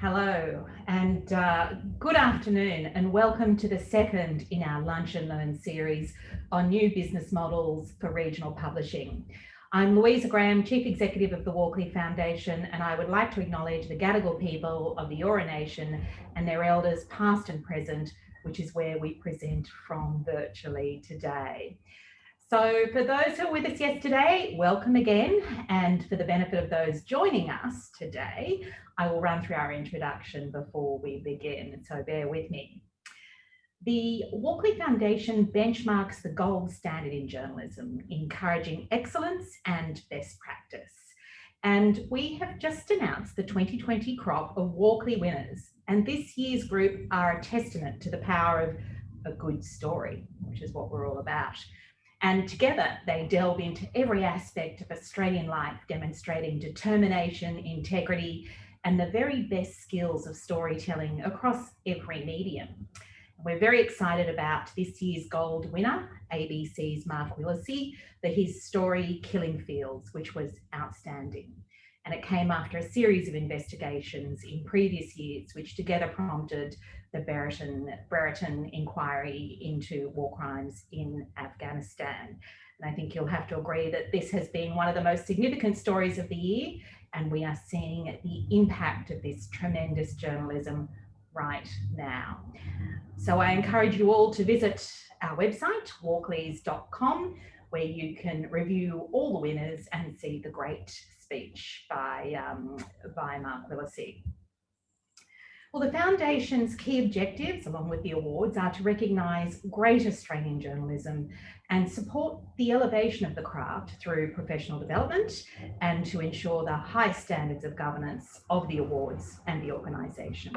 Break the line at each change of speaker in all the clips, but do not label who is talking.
Hello and good afternoon, and welcome to the second in our Lunch and Learn series on new business models for regional publishing. I'm Louisa Graham, Chief Executive of the Walkley Foundation, and I would like to acknowledge the Gadigal people of the Eora Nation and their elders past and present, which is where we present from virtually today. So for those who are with us yesterday, welcome again. And for the benefit of those joining us today, I will run through our introduction before we begin, so bear with me. The Walkley Foundation benchmarks the gold standard in journalism, encouraging excellence and best practice. And we have just announced the 2020 crop of Walkley winners. And this year's group are a testament to the power of a good story, which is what we're all about. And together they delve into every aspect of Australian life, demonstrating determination, integrity, and the very best skills of storytelling across every medium. We're very excited about this year's gold winner, ABC's Mark Willesee, for his story Killing Fields, which was outstanding. And it came after a series of investigations in previous years, which together prompted the Brereton inquiry into war crimes in Afghanistan. And I think you'll have to agree that this has been one of the most significant stories of the year, and we are seeing the impact of this tremendous journalism right now. So I encourage you all to visit our website, walkleys.com, where you can review all the winners and see the great speech by Mark Willesee. Well, the Foundation's key objectives, along with the awards, are to recognise great Australian journalism and support the elevation of the craft through professional development, and to ensure the high standards of governance of the awards and the organisation.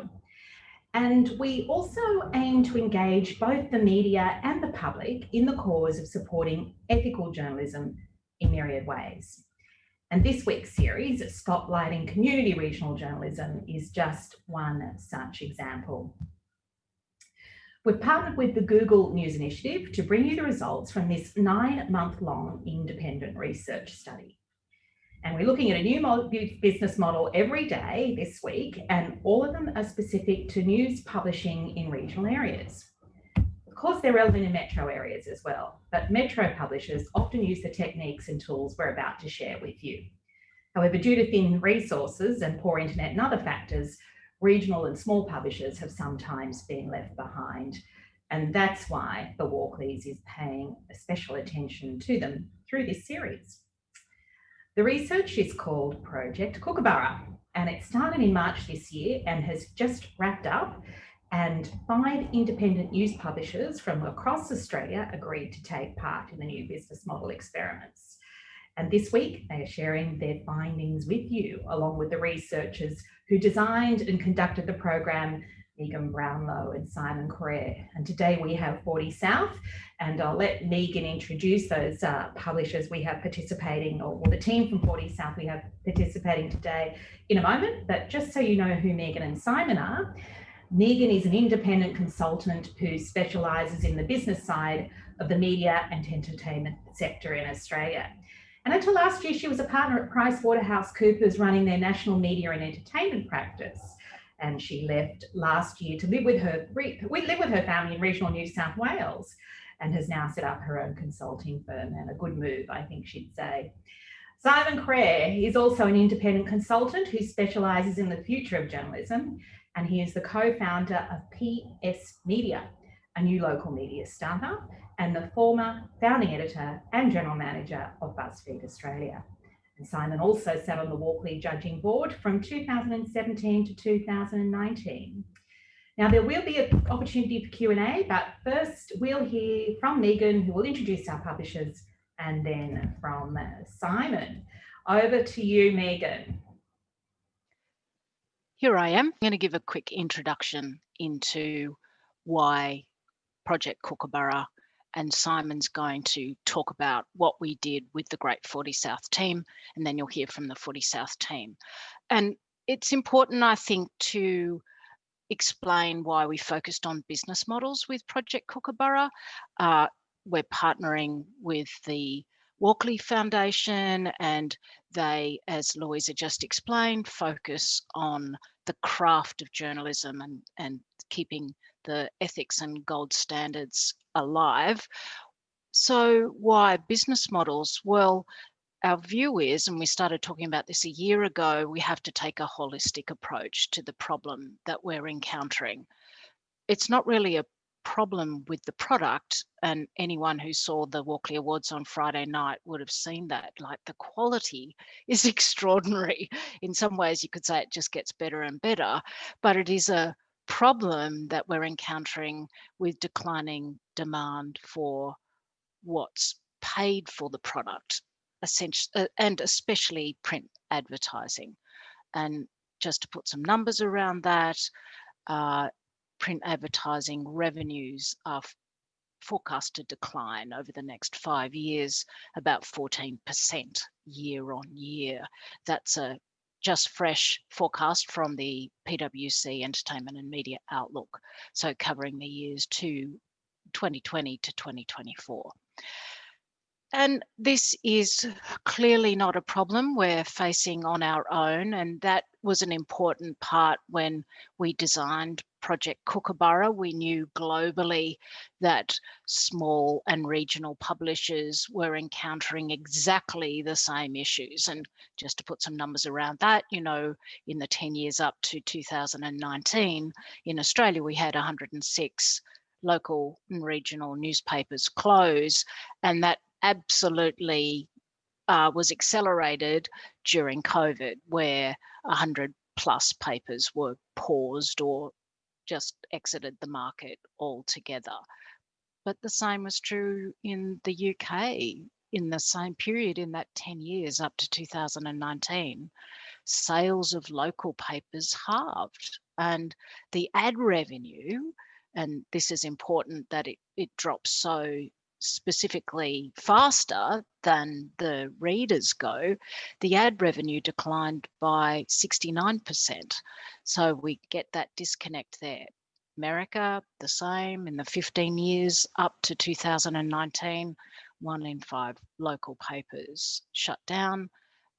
And we also aim to engage both the media and the public in the cause of supporting ethical journalism in myriad ways. And this week's series, Spotlighting Community Regional Journalism, is just one such example. We've partnered with the Google News Initiative to bring you the results from this 9-month-long independent research study. And we're looking at a new business model every day this week, and all of them are specific to news publishing in regional areas. Of course, they're relevant in metro areas as well, but metro publishers often use the techniques and tools we're about to share with you. However, due to thin resources and poor internet and other factors, regional and small publishers have sometimes been left behind. And that's why the Walkleys is paying special attention to them through this series. The research is called Project Kookaburra, and it started in March this year and has just wrapped up, and 5 independent news publishers from across Australia agreed to take part in the new business model experiments. And this week they are sharing their findings with you, along with the researchers who designed and conducted the program, Megan Brownlow and Simon Crerar. And today we have 40 South, and I'll let Megan introduce those publishers we have participating, or the team from 40 South we have participating today in a moment. But just so you know who Megan and Simon are, Megan is an independent consultant who specialises in the business side of the media and entertainment sector in Australia. And until last year, she was a partner at PricewaterhouseCoopers running their national media and entertainment practice. And she left last year to live with her family in regional New South Wales, and has now set up her own consulting firm, and a good move, I think she'd say. Simon Crerar is also an independent consultant who specialises in the future of journalism, and he is the co-founder of PS Media, a new local media startup, and the former founding editor and general manager of BuzzFeed Australia. And Simon also sat on the Walkley judging board from 2017 to 2019. Now, there will be an opportunity for Q&A, but first we'll hear from Megan, who will introduce our publishers, and then from Simon. Over to you, Megan.
Here I am. I'm going to give a quick introduction into why Project Kookaburra, and Simon's going to talk about what we did with the great 40 South team, and then you'll hear from the 40 South team. And it's important, I think, to explain why we focused on business models with Project Kookaburra. We're partnering with the Walkley Foundation, and they, as Louisa just explained, focus on the craft of journalism and keeping the ethics and gold standards alive. So why business models? Well, our view is, and we started talking about this a year ago, we have to take a holistic approach to the problem that we're encountering. It's not really a problem with the product, and anyone who saw the Walkley Awards on Friday night would have seen that. Like, the quality is extraordinary. In some ways you could say it just gets better and better, but it is a problem that we're encountering with declining demand for what's paid for the product, essentially, and especially print advertising. And just to put some numbers around that, uh, print advertising revenues are forecast to decline over the next 5 years, about 14% year on year. That's a just fresh forecast from the PwC Entertainment and Media Outlook, so covering the years to 2020 to 2024. And this is clearly not a problem we're facing on our own, and that was an important part when we designed Project Kookaburra. We knew globally that small and regional publishers were encountering exactly the same issues. And just to put some numbers around that, you know, in the 10 years up to 2019, in Australia, we had 106 local and regional newspapers close, and that absolutely was accelerated during COVID, where 100 plus papers were paused or just exited the market altogether. But the same was true in the UK in the same period, in that 10 years up to 2019. Sales of local papers halved, and the ad revenue, and this is important that it drops so specifically faster than the readers go, the ad revenue declined by 69%. So we get that disconnect there. America, the same. In the 15 years up to 2019, 1 in 5 local papers shut down.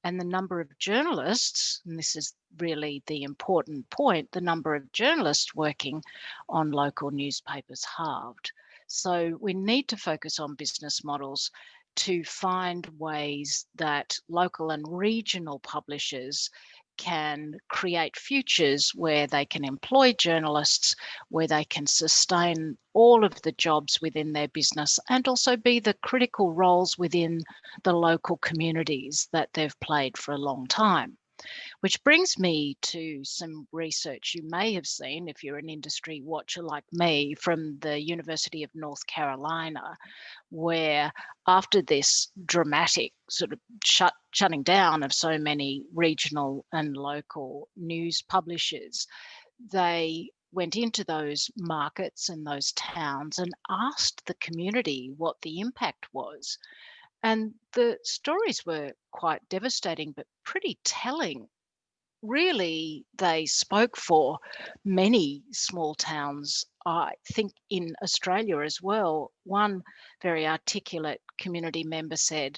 And the number of journalists, and this is really the important point, the number of journalists working on local newspapers halved. So we need to focus on business models to find ways that local and regional publishers can create futures where they can employ journalists, where they can sustain all of the jobs within their business and also be the critical roles within the local communities that they've played for a long time. Which brings me to some research you may have seen if you're an industry watcher like me, from the University of North Carolina, where after this dramatic sort of shutting down of so many regional and local news publishers, they went into those markets and those towns and asked the community what the impact was. And the stories were quite devastating, but pretty telling. Really, they spoke for many small towns, I think in Australia as well. One very articulate community member said,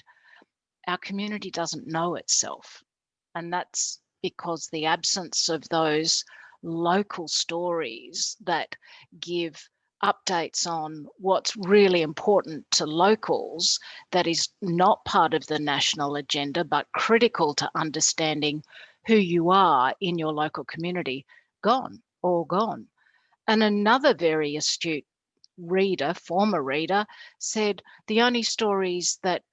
"Our community doesn't know itself." And that's because the absence of those local stories that give updates on what's really important to locals, that is not part of the national agenda, but critical to understanding who you are in your local community, gone, all gone. And another very astute reader, former reader, said the only stories that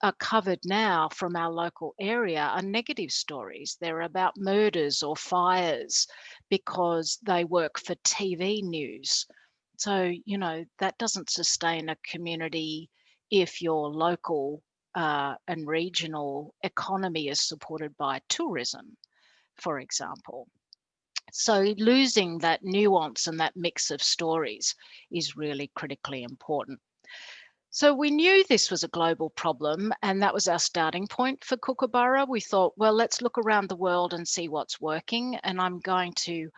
are covered now from our local area are negative stories. They're about murders or fires because they work for TV news. So, you know, that doesn't sustain a community if your local and regional economy is supported by tourism, for example. So losing that nuance and that mix of stories is really critically important. So we knew this was a global problem, and that was our starting point for Kookaburra. We thought, well, let's look around the world and see what's working. And I'm going to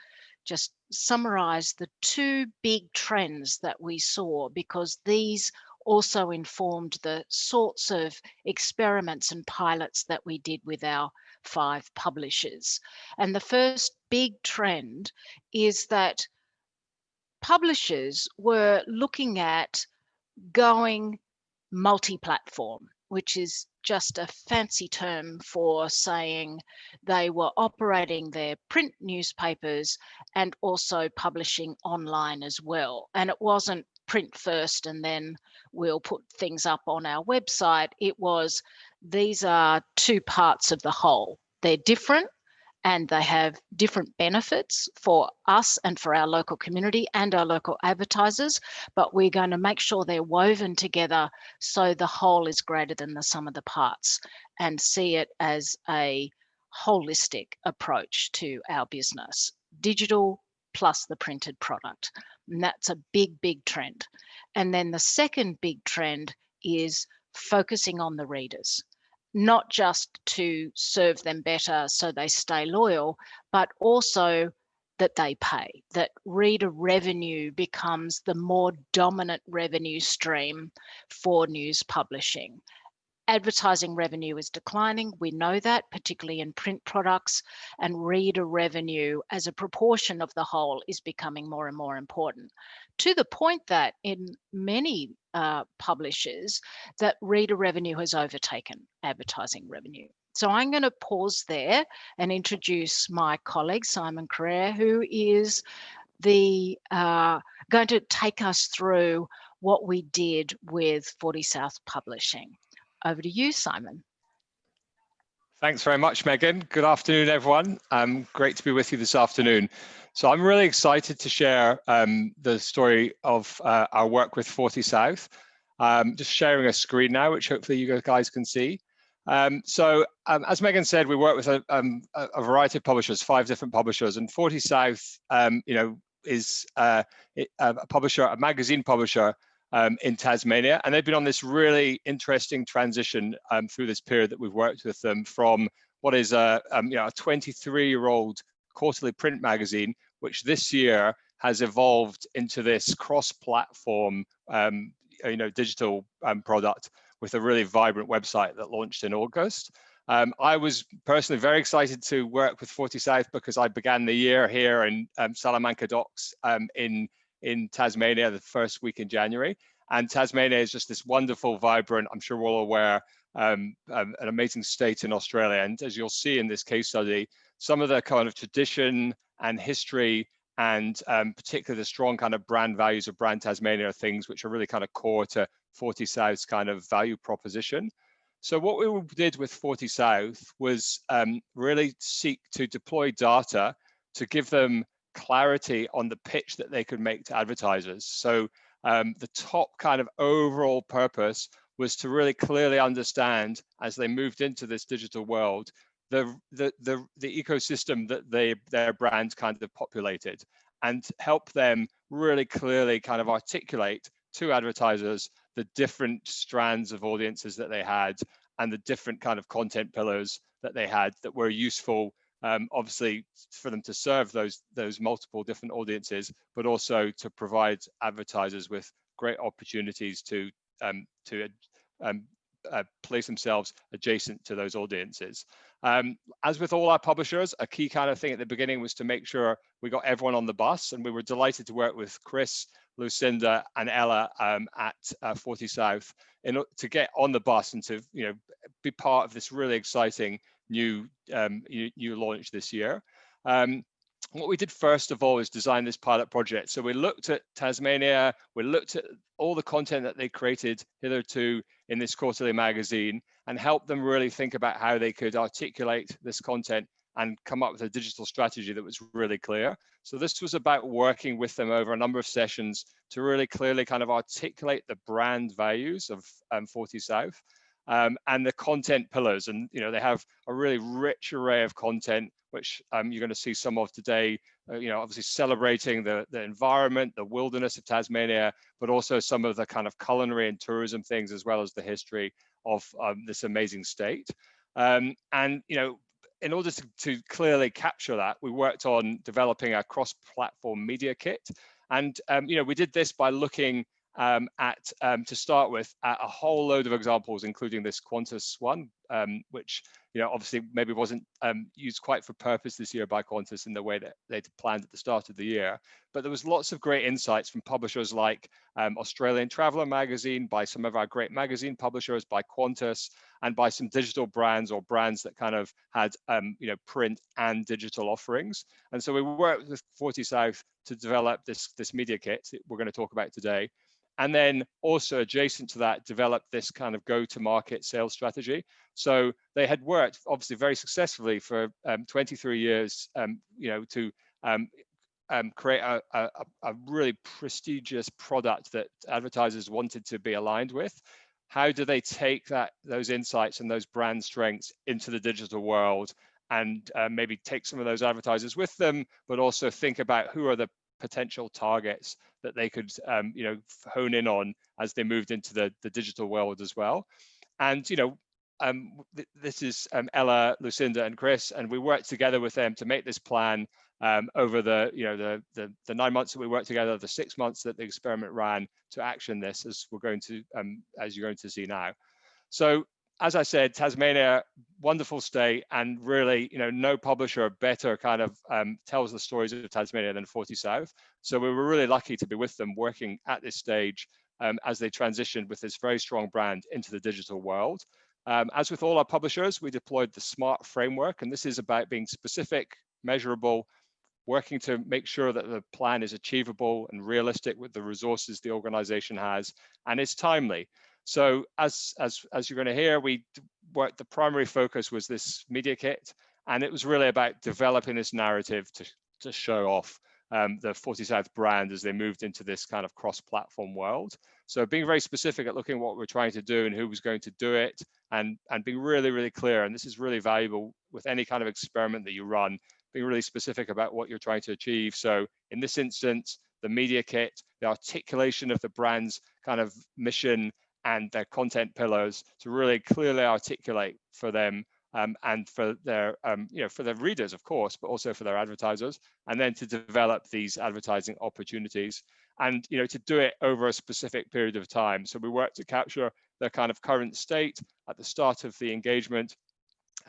just summarize the two big trends that we saw, because these also informed the sorts of experiments and pilots that we did with our 5 publishers. And the first big trend is that publishers were looking at going multi-platform, which is just a fancy term for saying they were operating their print newspapers and also publishing online as well. And it wasn't print first and then we'll put things up on our website. It was, these are 2 parts of the whole. They're different, and they have different benefits for us and for our local community and our local advertisers, but we're going to make sure they're woven together so the whole is greater than the sum of the parts, and see it as a holistic approach to our business. Digital plus the printed product. And that's a big, big trend. And then the second big trend is focusing on the readers, not just to serve them better so they stay loyal, but also that they pay, that reader revenue becomes the more dominant revenue stream for news publishing. Advertising revenue is declining, we know that, particularly in print products, and reader revenue as a proportion of the whole is becoming more and more important, to the point that in many publishers, that reader revenue has overtaken advertising revenue. So I'm going to pause there and introduce my colleague, Simon Crerar, who is going to take us through what we did with 40 South Publishing. Over to you, Simon.
Thanks very much, Megan. Good afternoon, everyone. Great to be with you this afternoon. So I'm really excited to share the story of our work with 40 South. Just sharing a screen now, which hopefully you guys can see. As Megan said, we work with a variety of publishers, 5 different publishers, and 40 South, is a publisher, a magazine publisher in Tasmania, and they've been on this really interesting transition through this period that we've worked with them, from what is a 23-year-old quarterly print magazine, which this year has evolved into this cross-platform digital product with a really vibrant website that launched in August. I was personally very excited to work with 40 South because I began the year here in Salamanca Docks in Tasmania the first week in January. And Tasmania is just this wonderful, vibrant, I'm sure we're all aware, an amazing state in Australia. And as you'll see in this case study, some of the kind of tradition and history and particularly the strong kind of brand values of Brand Tasmania are things which are really kind of core to 40 South's kind of value proposition. So what we did with 40 South was really seek to deploy data to give them clarity on the pitch that they could make to advertisers. So the top kind of overall purpose was to really clearly understand, as they moved into this digital world, the ecosystem that their brand kind of populated, and help them really clearly kind of articulate to advertisers the different strands of audiences that they had and the different kind of content pillars that they had that were useful, obviously for them to serve those multiple different audiences, but also to provide advertisers with great opportunities to place themselves adjacent to those audiences. As with all our publishers, a key kind of thing at the beginning was to make sure we got everyone on the bus, and we were delighted to work with Chris, Lucinda, and Ella at 40 South to get on the bus and to be part of this really exciting new launch this year. What we did first of all is design this pilot project. So we looked at Tasmania, we looked at all the content that they created hitherto in this quarterly magazine, and helped them really think about how they could articulate this content and come up with a digital strategy that was really clear. So this was about working with them over a number of sessions to really clearly kind of articulate the brand values of 40 South and the content pillars. And they have a really rich array of content, which you're going to see some of today, obviously celebrating the environment, the wilderness of Tasmania, but also some of the kind of culinary and tourism things, as well as the history of this amazing state. In order to clearly capture that, we worked on developing a cross-platform media kit. And we did this by looking to start with, at a whole load of examples, including this Qantas one, which obviously maybe wasn't used quite for purpose this year by Qantas in the way that they'd planned at the start of the year. But there was lots of great insights from publishers like Australian Traveller magazine, by some of our great magazine publishers, by Qantas, and by some digital brands or brands that kind of had print and digital offerings. And so we worked with 40 South to develop this media kit that we're going to talk about today. And then also adjacent to that, develop this kind of go-to-market sales strategy. So they had worked obviously very successfully for 23 years, to create a really prestigious product that advertisers wanted to be aligned with. How do they take those insights and those brand strengths into the digital world, and maybe take some of those advertisers with them, but also think about who are the potential targets that they could hone in on as they moved into the digital world as well. And this is Ella, Lucinda, and Chris, and we worked together with them to make this plan over the 9 months that we worked together, the 6 months that the experiment ran, to action this, as we're going to as you're going to see now. So as I said, Tasmania, wonderful state, and really, no publisher better kind of tells the stories of Tasmania than 40 South. So we were really lucky to be with them working at this stage as they transitioned with this very strong brand into the digital world. As with all our publishers, we deployed the SMART framework, and this is about being specific, measurable, working to make sure that the plan is achievable and realistic with the resources the organization has, and is timely. So as you're going to hear, the primary focus was this media kit, and it was really about developing this narrative to show off the 40 South brand as they moved into this kind of cross-platform world. So being very specific at looking at what we're trying to do and who was going to do it, and being really, really clear, and this is really valuable with any kind of experiment that you run, being really specific about what you're trying to achieve. So in this instance, the media kit, the articulation of the brand's kind of mission and their content pillars to really clearly articulate for them and for their for their readers, of course, but also for their advertisers, and then to develop these advertising opportunities, and to do it over a specific period of time. So we work to capture the kind of current state at the start of the engagement,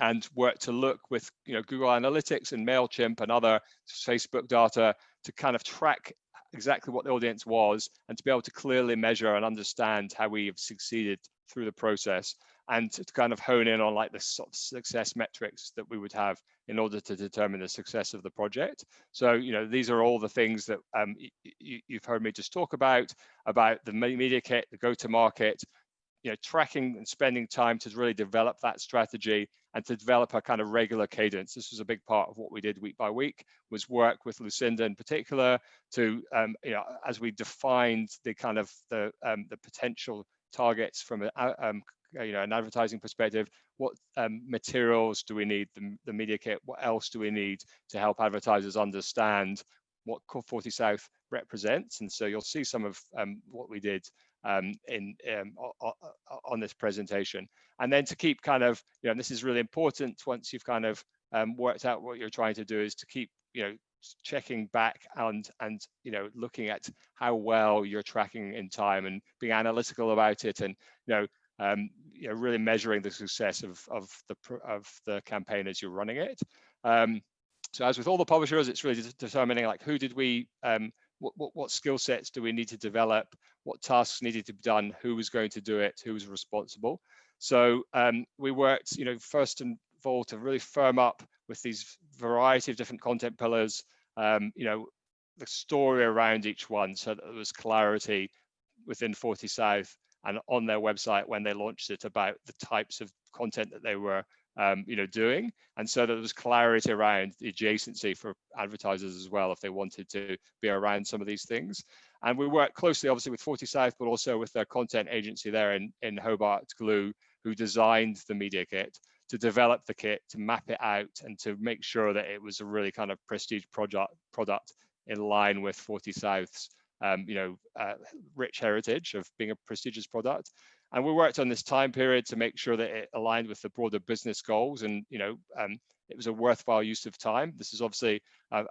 and work to look with Google Analytics and MailChimp and other Facebook data to kind of track exactly what the audience was, and to be able to clearly measure and understand how we have succeeded through the process, and to kind of hone in on like the sort of success metrics that we would have in order to determine the success of the project. So these are all the things that you've heard me just talk about the media kit, the go-to-market, tracking and spending time to really develop that strategy and to develop a kind of regular cadence. This was a big part of what we did week by week, was work with Lucinda in particular to, as we defined the kind of the potential targets from an advertising perspective, what materials do we need, the media kit, what else do we need to help advertisers understand what 40 South represents. And so you'll see some of what we did on this presentation. And then to keep kind of, and this is really important, once you've kind of worked out what you're trying to do, is to keep, checking back and looking at how well you're tracking in time and being analytical about it, and really measuring the success of the campaign as you're running it. So as with all the publishers, it's really determining like who did we, what skill sets do we need to develop, what tasks needed to be done, who was going to do it, who was responsible. So we worked, first and all, to really firm up with these variety of different content pillars, the story around each one, so that there was clarity within 40 South and on their website when they launched it about the types of content that they were doing, and so that there was clarity around the adjacency for advertisers as well if they wanted to be around some of these things. And we work closely obviously with 40 South, but also with their content agency there in Hobart, Glue, who designed the media kit, to develop the kit, to map it out, and to make sure that it was a really kind of prestige product in line with 40 South's rich heritage of being a prestigious product. And we worked on this time period to make sure that it aligned with the broader business goals, and it was a worthwhile use of time. This is obviously a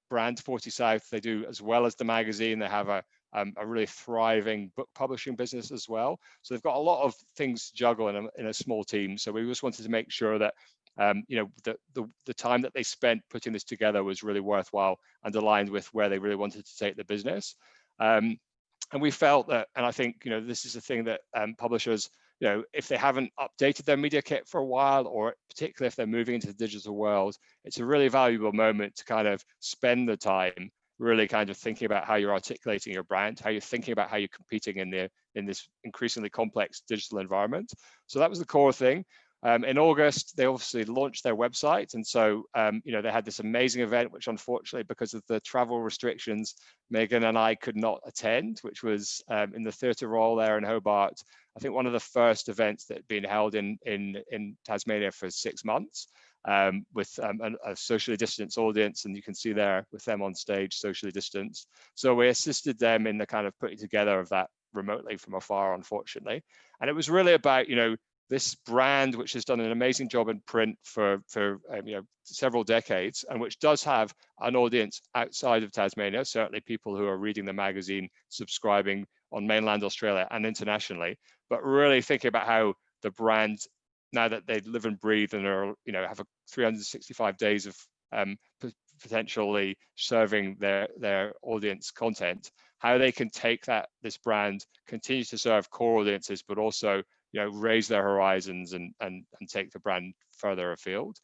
brand, 40 South. They do, as well as the magazine, they have a a really thriving book publishing business as well. So they've got a lot of things to juggle in a small team. So we just wanted to make sure that the time that they spent putting this together was really worthwhile and aligned with where they really wanted to take the business. And we felt that, and I think, this is a thing that publishers, if they haven't updated their media kit for a while, or particularly if they're moving into the digital world, it's a really valuable moment to kind of spend the time really kind of thinking about how you're articulating your brand, how you're thinking about how you're competing in this increasingly complex digital environment. So that was the core thing. In August, they obviously launched their website. And so, they had this amazing event, which unfortunately, because of the travel restrictions, Megan and I could not attend, which was in the Theatre Royal there in Hobart. I think one of the first events that had been held in Tasmania for 6 months, with a socially distanced audience. And you can see there with them on stage, socially distanced. So we assisted them in the kind of putting together of that remotely from afar, unfortunately. And it was really about, this brand, which has done an amazing job in print for several decades, and which does have an audience outside of Tasmania, certainly people who are reading the magazine, subscribing on mainland Australia and internationally, but really thinking about how the brand, now that they live and breathe and are, have a 365 days of potentially serving their audience content, how they can take this brand, continue to serve core audiences, but also raise their horizons and take the brand further afield.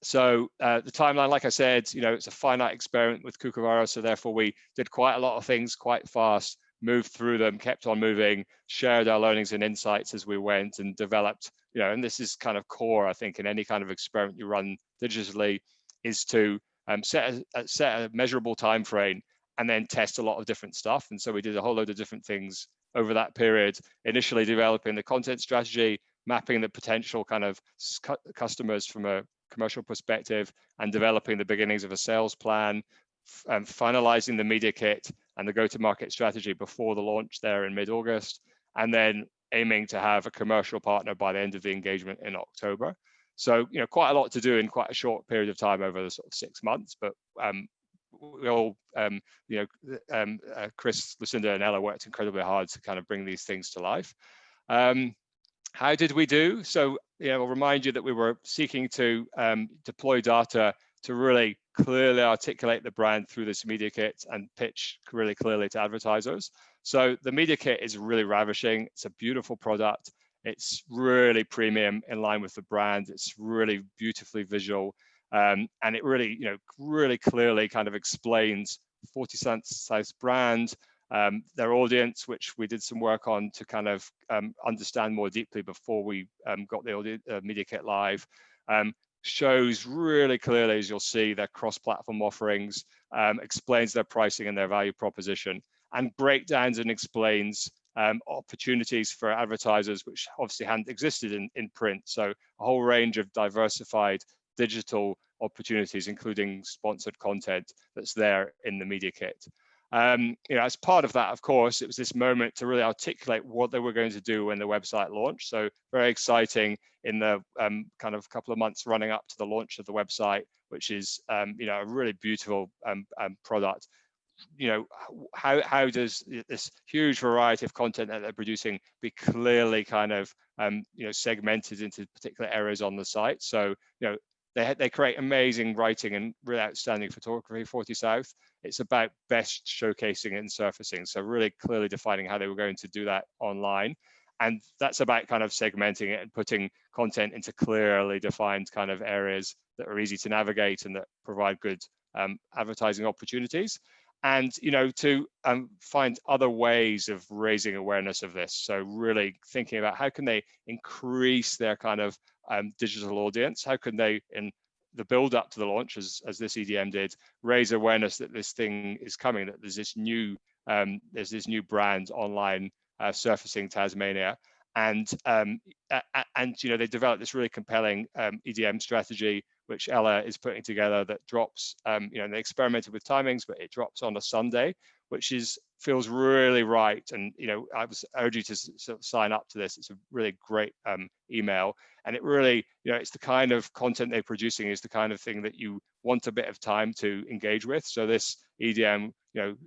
So the timeline, like I said, it's a finite experiment with Kookaburra, so therefore we did quite a lot of things quite fast, moved through them, kept on moving, shared our learnings and insights as we went, and developed, and this is kind of core, I think, in any kind of experiment you run digitally, is to set a measurable time frame and then test a lot of different stuff. And so we did a whole load of different things over that period, initially developing the content strategy, mapping the potential kind of customers from a commercial perspective, and developing the beginnings of a sales plan, finalizing the media kit and the go-to-market strategy before the launch there in mid-August, and then aiming to have a commercial partner by the end of the engagement in October. So, quite a lot to do in quite a short period of time over the sort of 6 months, but we all, Chris, Lucinda and Ella worked incredibly hard to kind of bring these things to life. How did we do? So, I'll remind you that we were seeking to deploy data to really clearly articulate the brand through this media kit and pitch really clearly to advertisers. So the media kit is really ravishing. It's a beautiful product. It's really premium, in line with the brand. It's really beautifully visual. And it really, really clearly kind of explains 40 South brand, their audience, which we did some work on to kind of understand more deeply before we got the media kit live. Shows really clearly, as you'll see, their cross-platform offerings, explains their pricing and their value proposition, and breakdowns and explains opportunities for advertisers, which obviously hadn't existed in print. So a whole range of diversified digital opportunities, including sponsored content that's there in the media kit. As part of that, of course, it was this moment to really articulate what they were going to do when the website launched. So very exciting in the kind of couple of months running up to the launch of the website, which is a really beautiful product. How does this huge variety of content that they're producing be clearly kind of segmented into particular areas on the site? So they create amazing writing and really outstanding photography, 40 South. It's about best showcasing and surfacing. So really clearly defining how they were going to do that online. And that's about kind of segmenting it and putting content into clearly defined kind of areas that are easy to navigate and that provide good advertising opportunities. And, to find other ways of raising awareness of this. So really thinking about how can they increase their kind of digital audience? How can they, in the build up to the launch, as this EDM did, raise awareness that this thing is coming, that there's this new brand online surfacing Tasmania. And they developed this really compelling EDM strategy, which Ella is putting together, that drops, they experimented with timings, but it drops on a Sunday, which feels really right. And I was urge you to sort of sign up to this. It's a really great email, and it really, it's the kind of content they're producing is the kind of thing that you want a bit of time to engage with. So this EDM,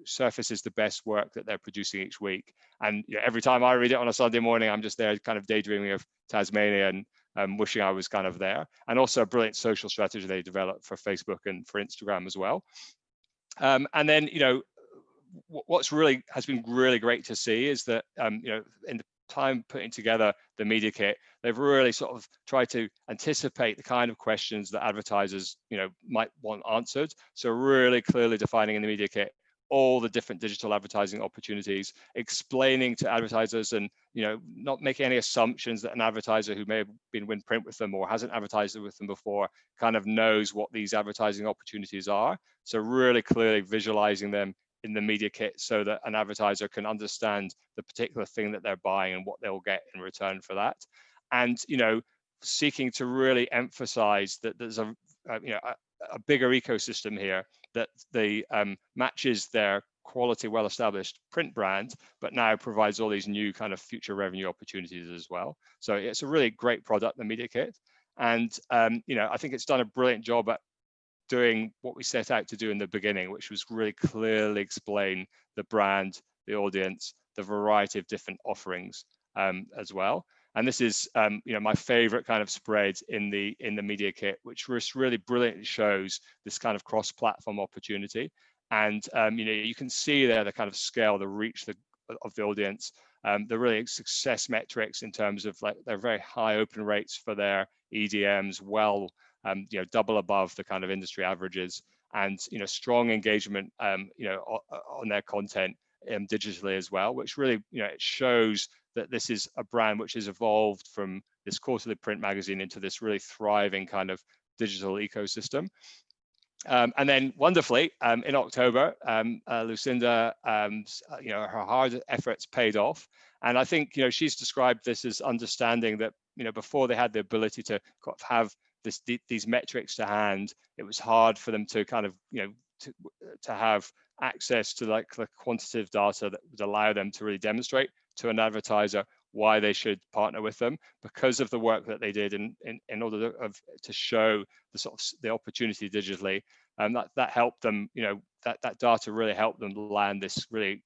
surfaces the best work that they're producing each week. And every time I read it on a Sunday morning, I'm just there kind of daydreaming of Tasmania and wishing I was kind of there. And also a brilliant social strategy they developed for Facebook and for Instagram as well. And then, what's has been really great to see is that, in the time putting together the media kit, they've really sort of tried to anticipate the kind of questions that advertisers, might want answered. So really clearly defining in the media kit all the different digital advertising opportunities, explaining to advertisers and, not making any assumptions that an advertiser who may have been in print with them or hasn't advertised with them before kind of knows what these advertising opportunities are. So really clearly visualizing them in the media kit so that an advertiser can understand the particular thing that they're buying and what they'll get in return for that. And, seeking to really emphasize that there's a bigger ecosystem here that matches their quality, well-established print brand, but now provides all these new kind of future revenue opportunities as well. So it's a really great product, the media kit. And, I think it's done a brilliant job at doing what we set out to do in the beginning, which was really clearly explain the brand, the audience, the variety of different offerings as well. And this is, my favorite kind of spread in the media kit, which really brilliantly shows this kind of cross-platform opportunity. And, you can see there the kind of scale, the reach of the audience, the really success metrics in terms of like their very high open rates for their EDMs, double above the kind of industry averages, and strong engagement on their content digitally as well, which really it shows that this is a brand which has evolved from this quarterly print magazine into this really thriving kind of digital ecosystem. And then wonderfully, in October, Lucinda, her hard efforts paid off. And I think, she's described this as understanding that, before they had the ability to have these metrics to hand, it was hard for them to kind of, to have access to like the quantitative data that would allow them to really demonstrate to an advertiser why they should partner with them, because of the work that they did in order to show the sort of the opportunity digitally. That helped them, that data really helped them land this really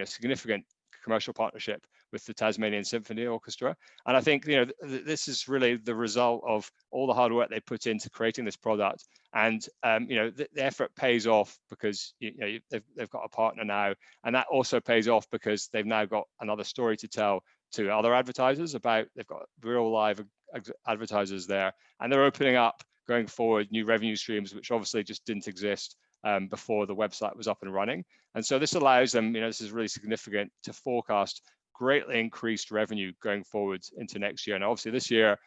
significant commercial partnership with the Tasmanian Symphony Orchestra. And I think this is really the result of all the hard work they put into creating this product. And the effort pays off because they've got a partner now, and that also pays off because they've now got another story to tell to other advertisers about. They've got real live advertisers there, and they're opening up going forward new revenue streams, which obviously just didn't exist before the website was up and running. And so this allows them, this is really significant, to forecast greatly increased revenue going forward into next year. And obviously this year,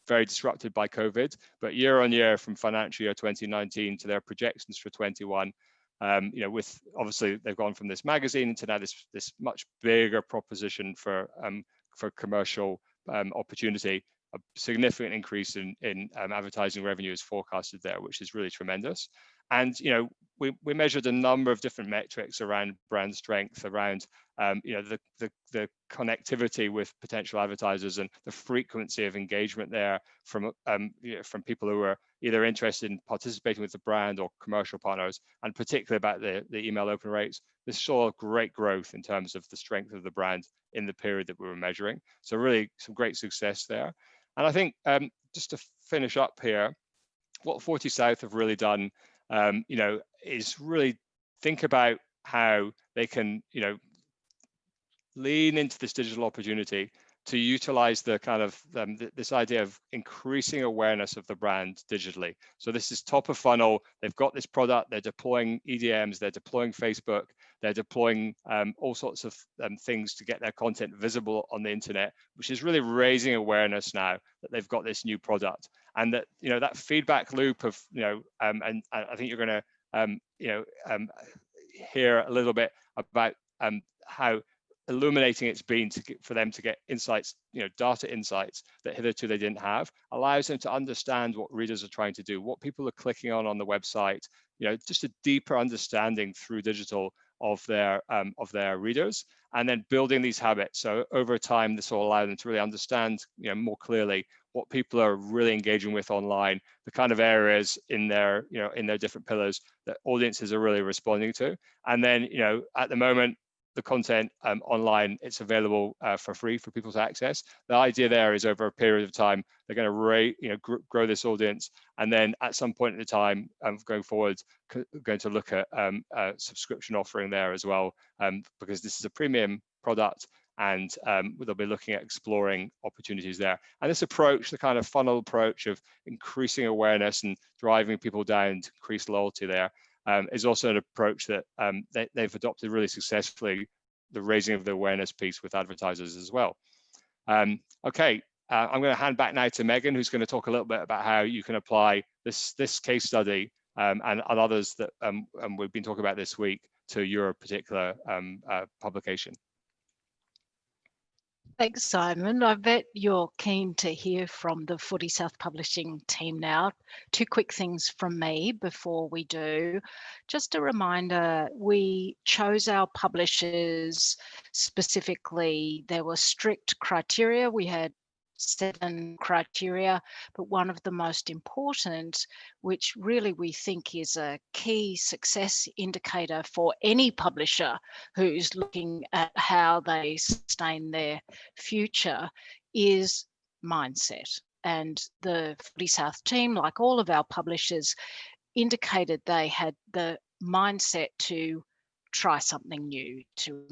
very disrupted by COVID, but year on year from financial year 2019 to their projections for 21, with obviously they've gone from this magazine into now this much bigger proposition for commercial opportunity. A significant increase in advertising revenue is forecasted there, which is really tremendous. And we measured a number of different metrics around brand strength, around the connectivity with potential advertisers and the frequency of engagement there from people who are either interested in participating with the brand or commercial partners, and particularly about the email open rates. This saw great growth in terms of the strength of the brand in the period that we were measuring. So really some great success there. And I think just to finish up here, what 40 South have really done, is really think about how they can, lean into this digital opportunity to utilize the kind of this idea of increasing awareness of the brand digitally. So this is top of funnel. They've got this product. They're deploying EDMs. They're deploying Facebook. They're deploying all sorts of things to get their content visible on the internet, which is really raising awareness now that they've got this new product. And that that feedback loop of and I think you're going to hear a little bit about how illuminating it's been for them to get insights, data insights that hitherto they didn't have, allows them to understand what readers are trying to do, what people are clicking on the website, just a deeper understanding through digital of their readers, and then building these habits. So over time, this will allow them to really understand, more clearly what people are really engaging with online, the kind of areas in their, in their different pillars that audiences are really responding to. And then, at the moment, the content online, it's available for free for people to access. The idea there is over a period of time, they're going to grow this audience, and then at some point in the time going forward, going to look at a subscription offering there as well, because this is a premium product, and they'll be looking at exploring opportunities there. And this approach, the kind of funnel approach of increasing awareness and driving people down to increase loyalty there, is also an approach that they've adopted really successfully, the raising of the awareness piece with advertisers as well. Okay, I'm going to hand back now to Megan, who's going to talk a little bit about how you can apply this case study and others that we've been talking about this week to your particular publication.
Thanks, Simon. I bet you're keen to hear from the Footy South Publishing team now. Two quick things from me before we do. Just a reminder, we chose our publishers specifically. There were strict criteria. We had 7 criteria, but one of the most important, which really we think is a key success indicator for any publisher who's looking at how they sustain their future, is mindset. And the Footy South team, like all of our publishers, indicated they had the mindset to try something new, to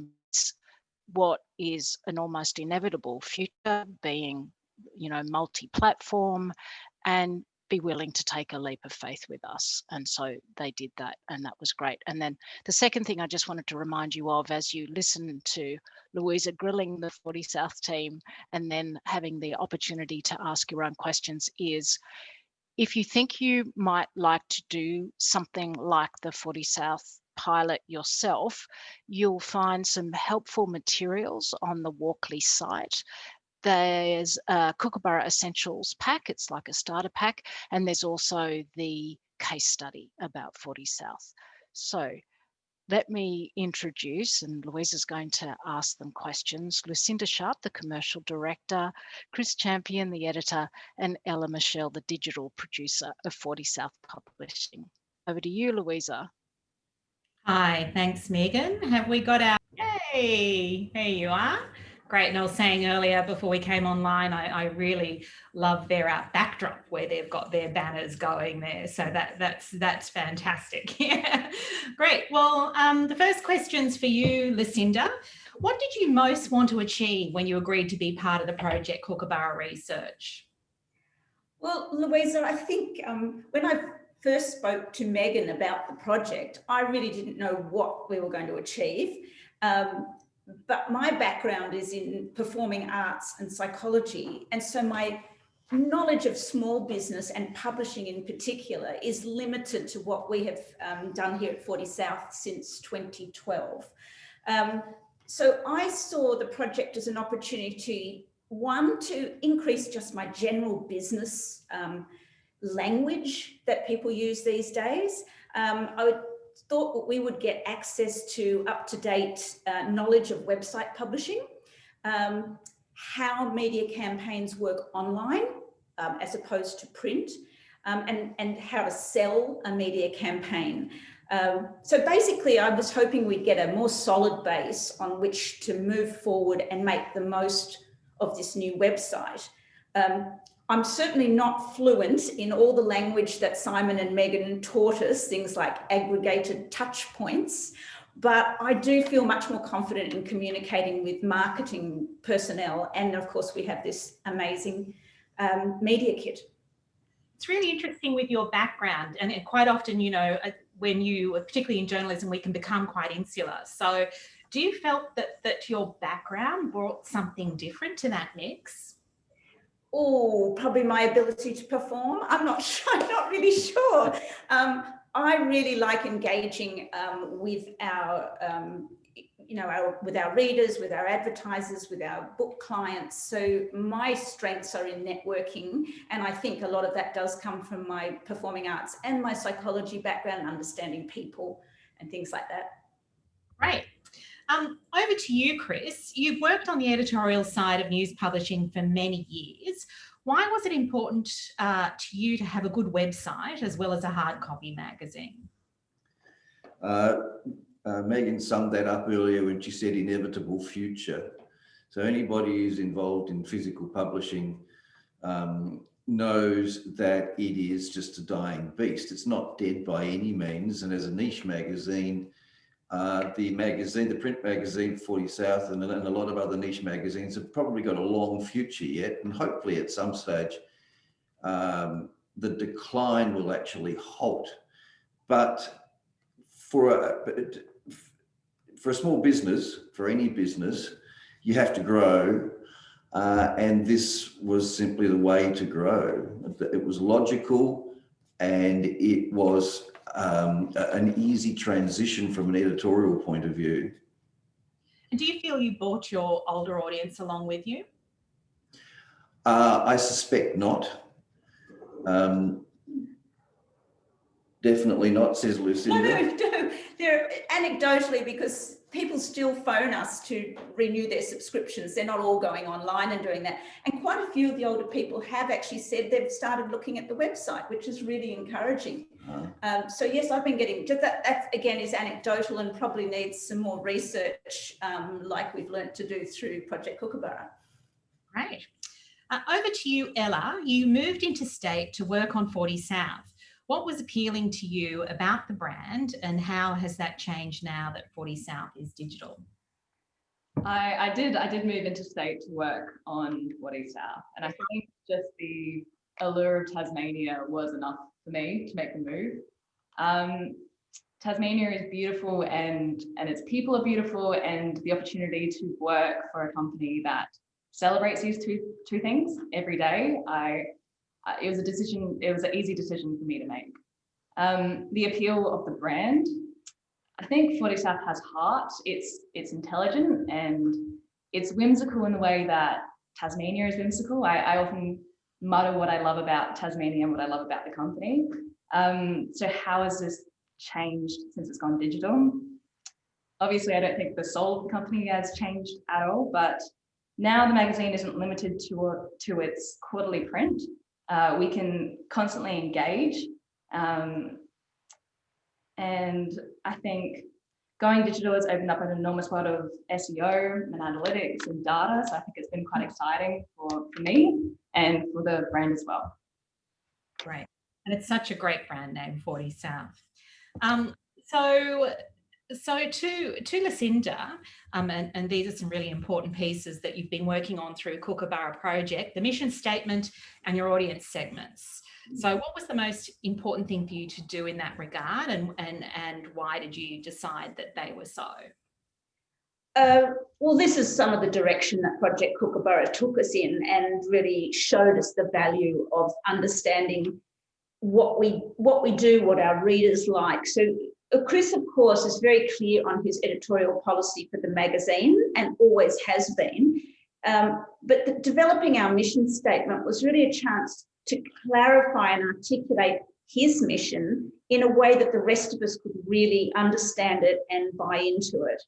what is an almost inevitable future, being, multi-platform, and be willing to take a leap of faith with us. And so they did that, and that was great. And then the second thing I just wanted to remind you of, as you listen to Louisa grilling the Footy South team and then having the opportunity to ask your own questions, is if you think you might like to do something like the Footy South pilot yourself, you'll find some helpful materials on the Walkley site. There's a Kookaburra Essentials pack, it's like a starter pack, and there's also the case study about Footy South. So let me introduce, and Louisa's going to ask them questions, Lucinda Sharp, the commercial director, Chris Champion, the editor, and Ella Michelle, the digital producer of Footy South Publishing. Over to you, Louisa.
Hi, thanks, Megan. Have we got our, hey, there you are. Great. And I was saying earlier before we came online, I really love their backdrop where they've got their banners going there. So that's fantastic. Yeah, great. Well, the first question's for you, Lucinda. What did you most want to achieve when you agreed to be part of the Project Kookaburra research?
Well, Louisa, I think when I first spoke to Megan about the project, I really didn't know what we were going to achieve. But my background is in performing arts and psychology. And so my knowledge of small business and publishing in particular is limited to what we have done here at Footy South since 2012. So I saw the project as an opportunity, one, to increase just my general business language that people use these days. I thought that we would get access to up-to-date knowledge of website publishing, how media campaigns work online as opposed to print, and how to sell a media campaign. So basically, I was hoping we'd get a more solid base on which to move forward and make the most of this new website. I'm certainly not fluent in all the language that Simon and Megan taught us, things like aggregated touch points, but I do feel much more confident in communicating with marketing personnel. And of course, we have this amazing media kit.
It's really interesting with your background, and quite often, when you, particularly in journalism, we can become quite insular. So do you felt that your background brought something different to that mix?
Oh, probably my ability to perform. I'm not sure. I'm not really sure. I really like engaging with our, with our readers, with our advertisers, with our book clients. So my strengths are in networking, and I think a lot of that does come from my performing arts and my psychology background, understanding people and things like that.
Great. Over to you, Chris. You've worked on the editorial side of news publishing for many years. Why was it important to you to have a good website as well as a hard copy magazine?
Megan summed that up earlier when she said inevitable future. So anybody who's involved in physical publishing knows that it is just a dying beast. It's not dead by any means. And as a niche magazine, the print magazine 40 South and a lot of other niche magazines have probably got a long future yet. And hopefully at some stage, the decline will actually halt. But for a small business, for any business, you have to grow. And this was simply the way to grow. It was logical, and it was an easy transition from an editorial point of view.
And do you feel you brought your older audience along with you?
I suspect not. Definitely not, says Lucinda.
No. They're anecdotally, because people still phone us to renew their subscriptions. They're not all going online and doing that. And quite a few of the older people have actually said they've started looking at the website, which is really encouraging. So yes, I've been getting, just that again is anecdotal and probably needs some more research like we've learnt to do through Project Kookaburra.
Great. Over to you, Ella. You moved interstate to work on 40 South. What was appealing to you about the brand, and how has that changed now that 40 South is digital?
I did move interstate to work on 40 South, and I think just the allure of Tasmania was enough for me to make the move. Tasmania is beautiful, and its people are beautiful, and the opportunity to work for a company that celebrates these two things every day, it was an easy decision for me to make. The appeal of the brand, I think 40 South has heart. It's intelligent, and it's whimsical in the way that Tasmania is whimsical. I often mutter what I love about Tasmania and what I love about the company. So how has this changed since it's gone digital? Obviously, I don't think the soul of the company has changed at all, but now the magazine isn't limited to its quarterly print. We can constantly engage. And I think going digital has opened up an enormous world of SEO and analytics and data. So I think it's been quite exciting for me and for the brand as well.
Great. And it's such a great brand name, 40 South. So to Lucinda, and these are some really important pieces that you've been working on through Kookaburra Project, the mission statement and your audience segments. So what was the most important thing for you to do in that regard, and why did you decide that they were so?
Well, this is some of the direction that Project Kookaburra took us in, and really showed us the value of understanding what we do, what our readers like. So Chris, of course, is very clear on his editorial policy for the magazine, and always has been. But developing our mission statement was really a chance to clarify and articulate his mission in a way that the rest of us could really understand it and buy into it.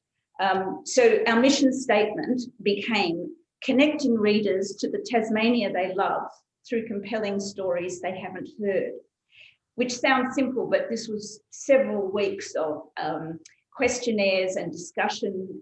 So our mission statement became connecting readers to the Tasmania they love through compelling stories they haven't heard, which sounds simple, but this was several weeks of questionnaires and discussion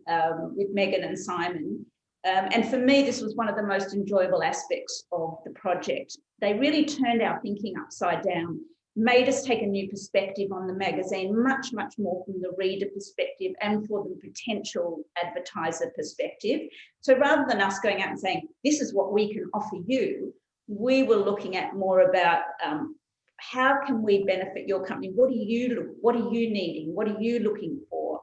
with Megan and Simon. And for me, this was one of the most enjoyable aspects of the project. They really turned our thinking upside down, made us take a new perspective on the magazine, much, much more from the reader perspective and for the potential advertiser perspective. So rather than us going out and saying, this is what we can offer you, we were looking at more about how can we benefit your company? What are you needing? What are you looking for?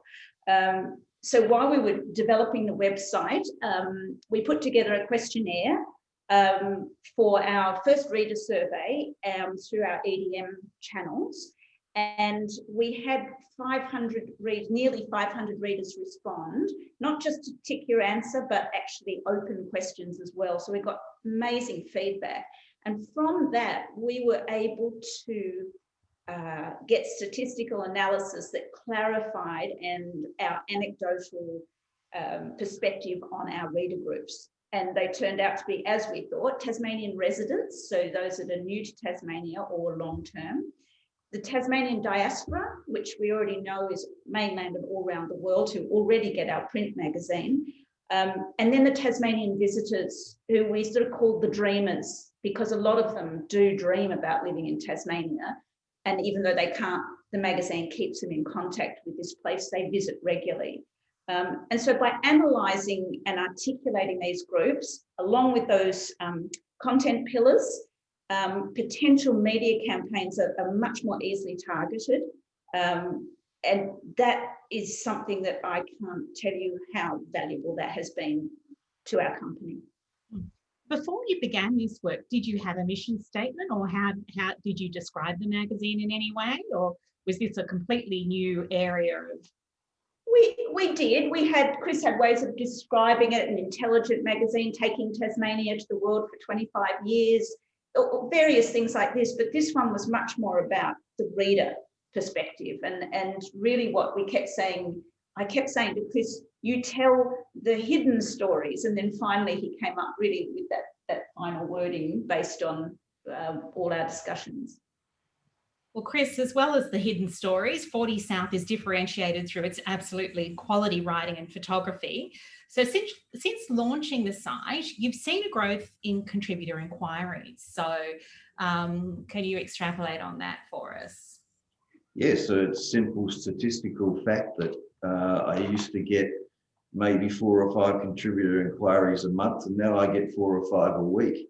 So while we were developing the website, we put together a questionnaire for our first reader survey through our EDM channels. And we had nearly 500 readers respond, not just to tick your answer, but actually open questions as well. So we got amazing feedback. And from that, we were able to get statistical analysis that clarified and our anecdotal perspective on our reader groups. And they turned out to be, as we thought, Tasmanian residents, so those that are new to Tasmania or long-term, the Tasmanian diaspora, which we already know is mainland and all around the world, who already get our print magazine, and then the Tasmanian visitors, who we sort of called the dreamers, because a lot of them do dream about living in Tasmania. And even though they can't, the magazine keeps them in contact with this place they visit regularly. And so by analysing and articulating these groups, along with those content pillars, potential media campaigns are much more easily targeted. And that is something that I can't tell you how valuable that has been to our company.
Before you began this work, did you have a mission statement, or how did you describe the magazine in any way, or was this a completely new area of?
We did. Chris had ways of describing it, an intelligent magazine taking Tasmania to the world for 25 years, various things like this, but this one was much more about the reader perspective, and really what we kept saying, I kept saying to Chris, you tell the hidden stories, and then finally he came up really with that final wording based on all our discussions.
Well, Chris, as well as the hidden stories, 40 South is differentiated through its absolutely quality writing and photography. So since launching the site, you've seen a growth in contributor inquiries. So can you extrapolate on that for us?
Yes, so it's simple statistical fact that I used to get maybe 4 or 5 contributor inquiries a month, and now I get 4 or 5 a week.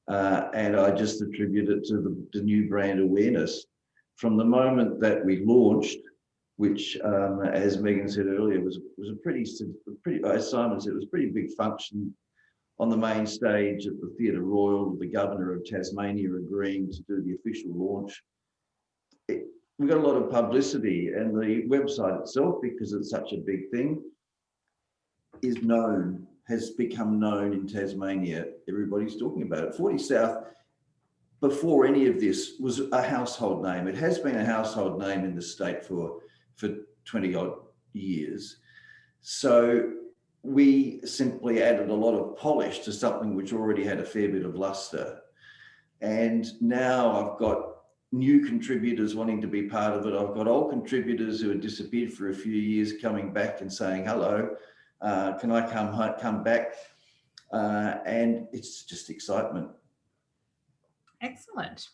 And I just attribute it to the new brand awareness. From the moment that we launched, which, as Megan said earlier, was a pretty, as Simon said, it was a pretty big function on the main stage at the Theatre Royal, the Governor of Tasmania agreeing to do the official launch. We got a lot of publicity, and the website itself, because it's such a big thing, has become known in Tasmania. Everybody's talking about it. 40 South, before any of this, was a household name. It has been a household name in the state for 20 odd years. So we simply added a lot of polish to something which already had a fair bit of luster. And now I've got new contributors wanting to be part of it. I've got old contributors who had disappeared for a few years coming back and saying, hello, can I come back? And it's just excitement.
Excellent.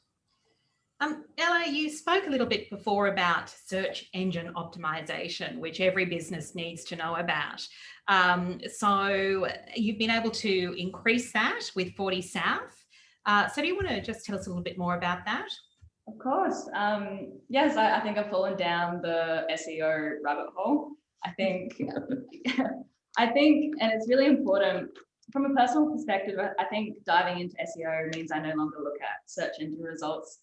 Ella, you spoke a little bit before about search engine optimization, which every business needs to know about. So you've been able to increase that with 40 South. So do you want to just tell us a little bit more about that?
Of course. Yes, I think I've fallen down the SEO rabbit hole. I think, and it's really important from a personal perspective. I think diving into SEO means I no longer look at search engine results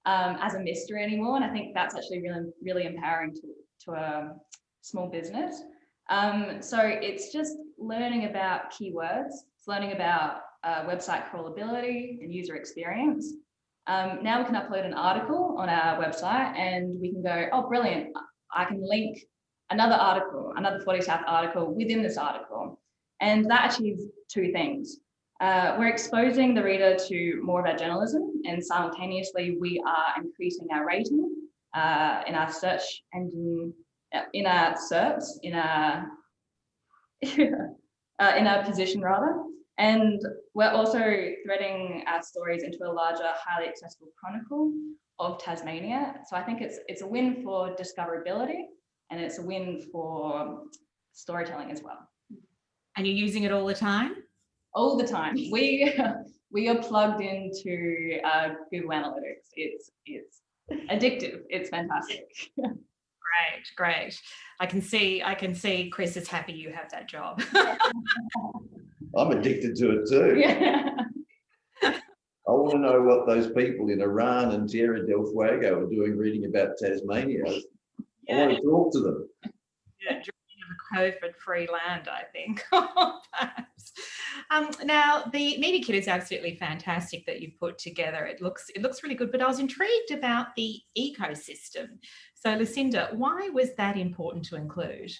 as a mystery anymore. And I think that's actually really, really empowering to a small business. So it's just learning about keywords. It's learning about website crawlability and user experience. Now we can upload an article on our website and we can go, oh, brilliant. I can link another article, another 40 South article within this article. And that achieves 2 things. We're exposing the reader to more of our journalism, and simultaneously we are increasing our rating in our search engine, in our SERPs, in our position rather. And we're also threading our stories into a larger, highly accessible chronicle of Tasmania. So I think it's a win for discoverability, and it's a win for storytelling as well.
And you're using it all the time?
All the time. We are plugged into Google Analytics. It's addictive. It's fantastic.
Great. I can see Chris is happy you have that job.
I'm addicted to it too.
Yeah.
I want to know what those people in Iran and Tierra del Fuego are doing reading about Tasmania. I want to talk to them.
Yeah, dreaming of a COVID-free land, I think, perhaps. Now, the media kit is absolutely fantastic that you've put together. It looks really good, but I was intrigued about the ecosystem. So, Lucinda, why was that important to include?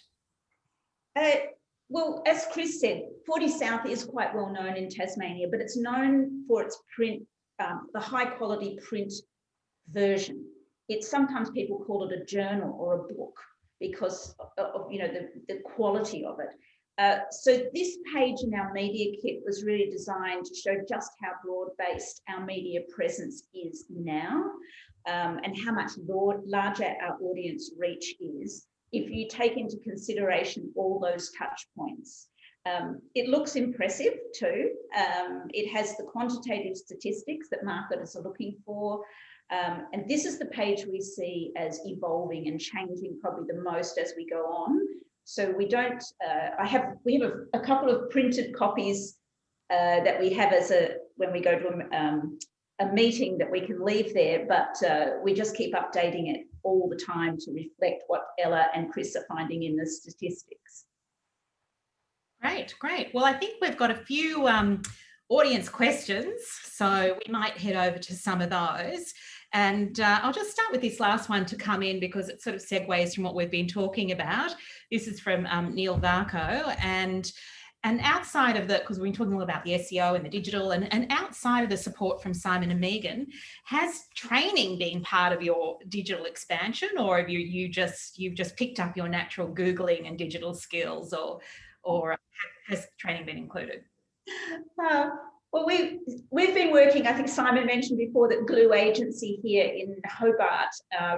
Well, as Chris said, 40 South is quite well known in Tasmania, but it's known for its print, the high quality print version. It's sometimes people call it a journal or a book because of the quality of it. So this page in our media kit was really designed to show just how broad-based our media presence is now, and how much larger our audience reach is if you take into consideration all those touch points. It looks impressive too. It has the quantitative statistics that marketers are looking for. And this is the page we see as evolving and changing probably the most as we go on. So we don't, we have a couple of printed copies that we have when we go to a meeting that we can leave there, but we just keep updating it all the time to reflect what Ella and Chris are finding in the statistics.
Great. Well, I think we've got a few audience questions, so we might head over to some of those. And I'll just start with this last one to come in because it sort of segues from what we've been talking about. This is from Neil Varco, and outside of because we've been talking all about the SEO and the digital, and outside of the support from Simon and Megan, has training been part of your digital expansion, or have you've just picked up your natural Googling and digital skills, or has training been included?
Well, we've been working, I think Simon mentioned before that Glue Agency here in Hobart,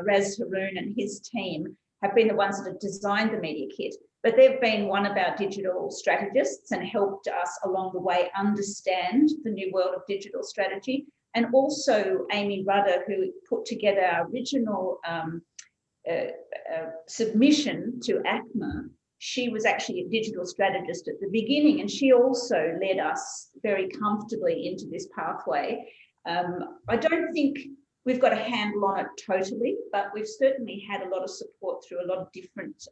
Raz Haroon and his team have been the ones that have designed the media kit, but they've been one of our digital strategists and helped us along the way understand the new world of digital strategy. And also Amy Rudder, who put together our original submission to ACMA. She was actually a digital strategist at the beginning, and she also led us very comfortably into this pathway. I don't think we've got a handle on it totally, but we've certainly had a lot of support through a lot of different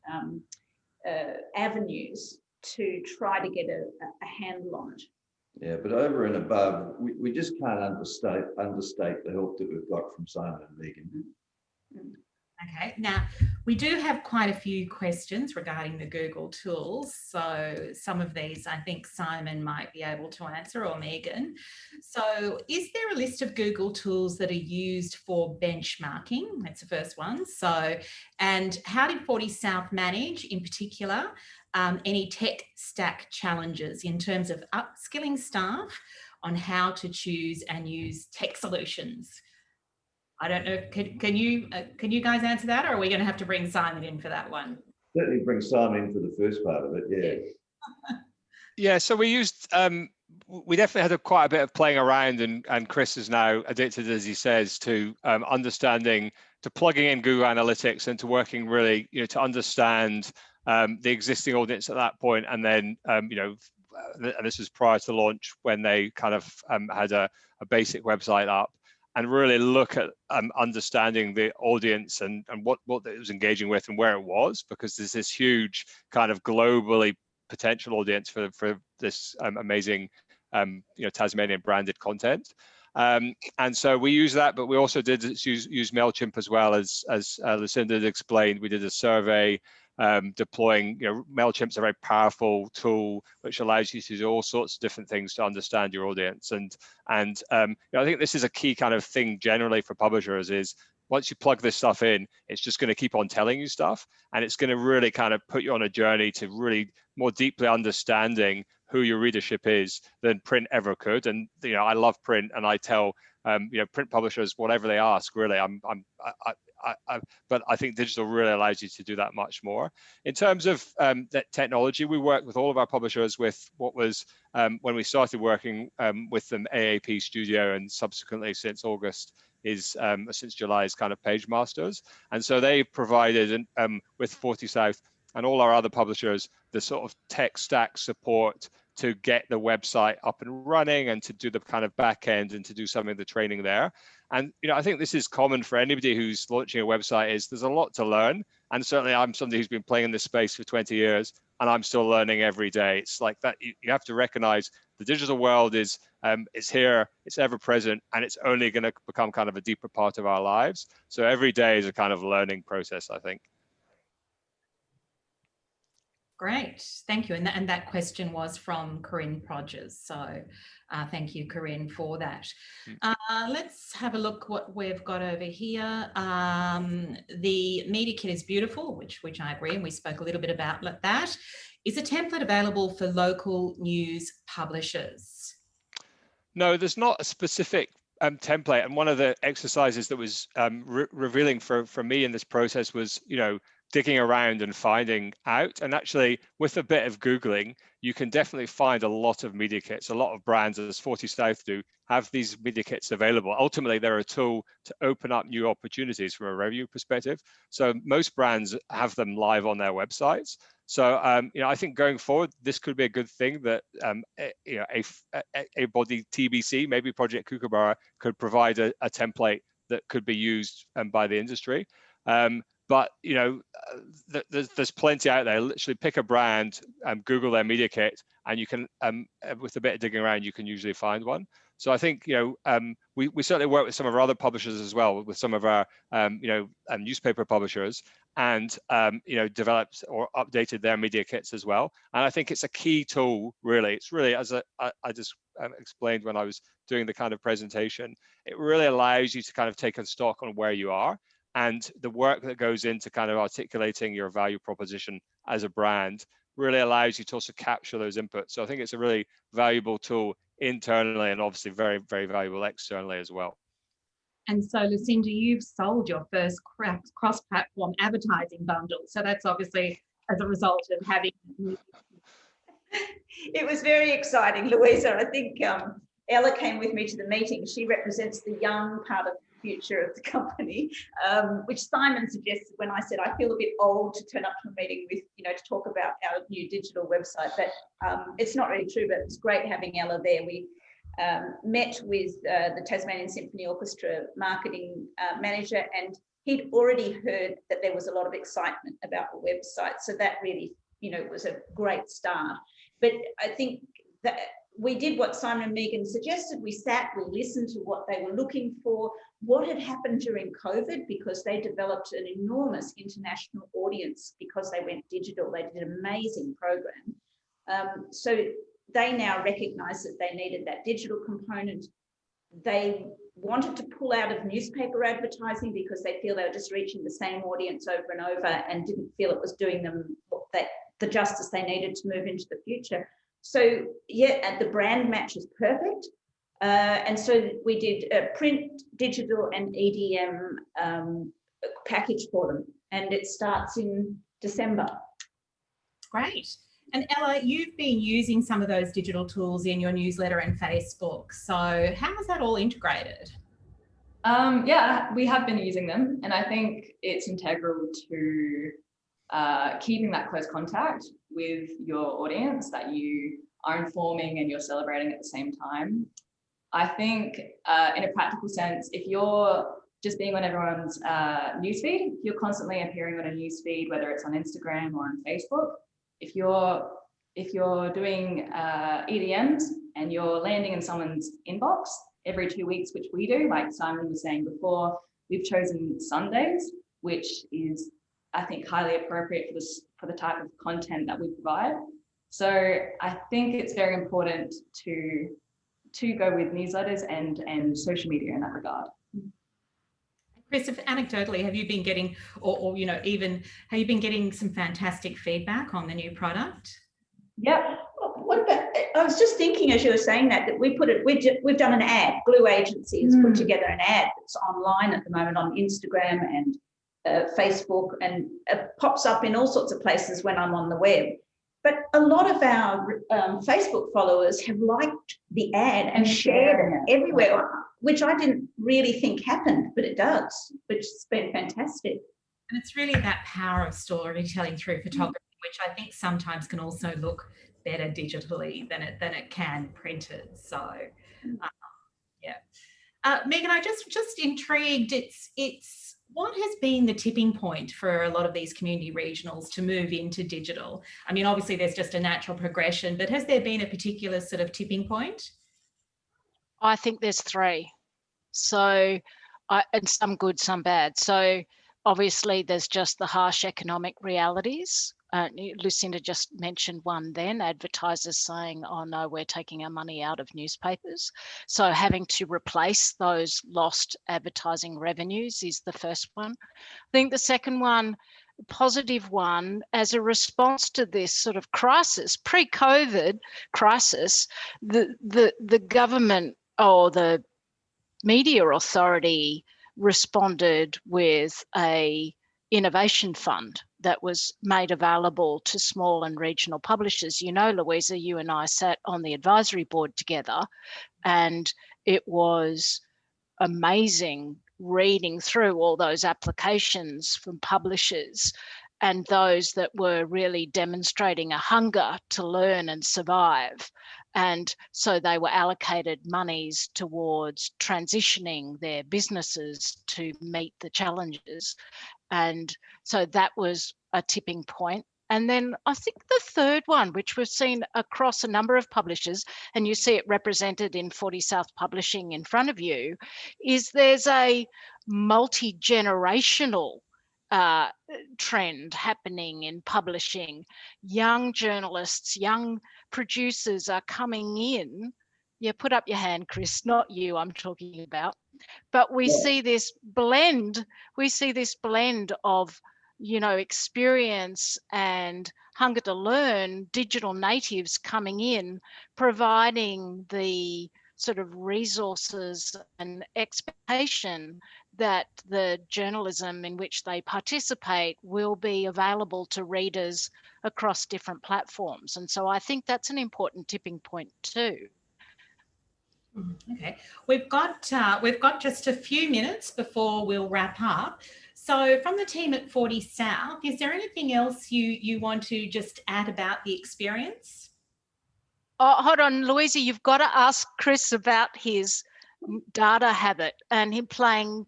avenues to try to get a handle on it.
Yeah, but over and above, we just can't understate the help that we've got from Simon and Megan.
Mm-hmm.
Okay, now we do have quite a few questions regarding the Google tools. So some of these I think Simon might be able to answer, or Megan. So is there a list of Google tools that are used for benchmarking? That's the first one. So, and how did 40 South manage in particular any tech stack challenges in terms of upskilling staff on how to choose and use tech solutions? I don't know, can you guys answer that, or are we going to have to bring Simon in for that one?
Certainly bring Simon in for the first part of it, yeah.
Yeah, so we used, we definitely had quite a bit of playing around, and Chris is now addicted, as he says, to understanding, to plugging in Google Analytics and to working really, to understand the existing audience at that point, and then, and this was prior to launch when they kind of had a basic website up, and really look at understanding the audience and what it was engaging with and where it was, because there's this huge kind of globally potential audience for this amazing Tasmanian branded content. And so we use that, but we also did use MailChimp as well, as Lucinda had explained. We did a survey deploying, MailChimp's a very powerful tool which allows you to do all sorts of different things to understand your audience. And I think this is a key kind of thing generally for publishers, is once you plug this stuff in, it's just going to keep on telling you stuff, and it's going to really kind of put you on a journey to really more deeply understanding who your readership is than print ever could. And I love print, and I tell print publishers whatever they ask, really. But I think digital really allows you to do that much more. In terms of that technology, we work with all of our publishers with what was, when we started working with them, AAP Studio, and subsequently since August since July is kind of Page Masters. And so they provided with 40 South and all our other publishers the sort of tech stack support to get the website up and running and to do the kind of back end and to do some of the training there. And I think this is common for anybody who's launching a website, is there's a lot to learn, And certainly I'm somebody who's been playing in this space for 20 years, and I'm still learning every day. It's like that. You have to recognize the digital world is here, it's ever present, and it's only going to become kind of a deeper part of our lives. So every day is a kind of learning process, I think.
Great, thank you. And that question was from Corinne Prodgers. So thank you, Corinne, for that. Let's have a look what we've got over here. The media kit is beautiful, which I agree, and we spoke a little bit about that. Is a template available for local news publishers?
No, there's not a specific template. And one of the exercises that was revealing for me in this process was, digging around and finding out. And actually, with a bit of Googling, you can definitely find a lot of media kits. A lot of brands, as 40 South do, have these media kits available. Ultimately, they're a tool to open up new opportunities from a revenue perspective. So most brands have them live on their websites. So, I think going forward, this could be a good thing that, a body TBC, maybe Project Kookaburra, could provide a template that could be used by the industry. But there's plenty out there. Literally pick a brand, Google their media kit, and you can, with a bit of digging around, you can usually find one. So I think we certainly work with some of our other publishers as well, with some of our newspaper publishers, and developed or updated their media kits as well. And I think it's a key tool, really. It's really, as I just explained when I was doing the kind of presentation, it really allows you to kind of take a stock on where you are. And the work that goes into kind of articulating your value proposition as a brand really allows you to also capture those inputs. So I think it's a really valuable tool internally, and obviously very, very valuable externally as well.
And so, Lucinda, you've sold your first cross-platform advertising bundle. So that's obviously as a result of having...
It was very exciting, Louisa. I think Ella came with me to the meeting. She represents the young part of the future of the company, which Simon suggested when I said I feel a bit old to turn up to a meeting with, to talk about our new digital website. But it's not really true, but it's great having Ella there. We met with the Tasmanian Symphony Orchestra marketing manager, and he'd already heard that there was a lot of excitement about the website. So that really, was a great start. But I think that we did what Simon and Megan suggested. We sat, we listened to what they were looking for, what had happened during COVID, because they developed an enormous international audience because they went digital. They did an amazing program. So they now recognise that they needed that digital component. They wanted to pull out of newspaper advertising because they feel they were just reaching the same audience over and over and didn't feel it was doing them the justice they needed to move into the future. So yeah, the brand match is perfect. And so we did a print, digital and EDM package for them. And it starts in December.
Great. And Ella, you've been using some of those digital tools in your newsletter and Facebook. So how is that all integrated?
Yeah, we have been using them. And I think it's integral to keeping that close contact with your audience that you are informing and you're celebrating at the same time. I think in a practical sense, if you're just being on everyone's newsfeed, if you're constantly appearing on a newsfeed, whether it's on Instagram or on Facebook, if you're doing EDMs and you're landing in someone's inbox every 2 weeks, which we do, like Simon was saying before, we've chosen Sundays, which is, I think, highly appropriate for the type of content that we provide. So I think it's very important to go with newsletters and social media in that regard.
Chris, anecdotally, have you been getting, or even have you been getting some fantastic feedback on the new product?
Yeah. What about? I was just thinking as you were saying that we've done an ad. Blue Agency has put together an ad that's online at the moment on Instagram and Facebook, and it pops up in all sorts of places when I'm on the web. But a lot of our Facebook followers have liked the ad and shared it everywhere, which I didn't really think happened, but it does, which has been fantastic.
And it's really that power of storytelling through photography, which I think sometimes can also look better digitally than it can printed. So, yeah. Megan, I just intrigued. It's What has been the tipping point for a lot of these community regionals to move into digital? I mean, obviously there's just a natural progression, but has there been a particular sort of tipping point?
I think there's three. So, and some good, some bad. So obviously there's just the harsh economic realities. Lucinda just mentioned one then, advertisers saying, oh no, we're taking our money out of newspapers. So having to replace those lost advertising revenues is the first one. I think the second one, positive one, as a response to this sort of crisis, pre-COVID crisis, the government or the media authority responded with a innovation fund that was made available to small and regional publishers. You know, Louisa, you and I sat on the advisory board together, and it was amazing reading through all those applications from publishers and those that were really demonstrating a hunger to learn and survive. And so they were allocated monies towards transitioning their businesses to meet the challenges. And so that was a tipping point. And then I think the third one, which we've seen across a number of publishers, and you see it represented in 40 South Publishing in front of you, is there's a multi-generational trend happening in publishing. Young journalists, young producers are coming in. Yeah, put up your hand, Chris, not you I'm talking about. But we see this blend, of, you know, experience and hunger to learn, digital natives coming in, providing the sort of resources and expectation that the journalism in which they participate will be available to readers across different platforms. And so I think that's an important tipping point too.
Okay, we've got just a few minutes before we'll wrap up. So from the team at 40 South, is there anything else you want to just add about the experience?
Oh, hold on, Louisa, you've got to ask Chris about his data habit and him playing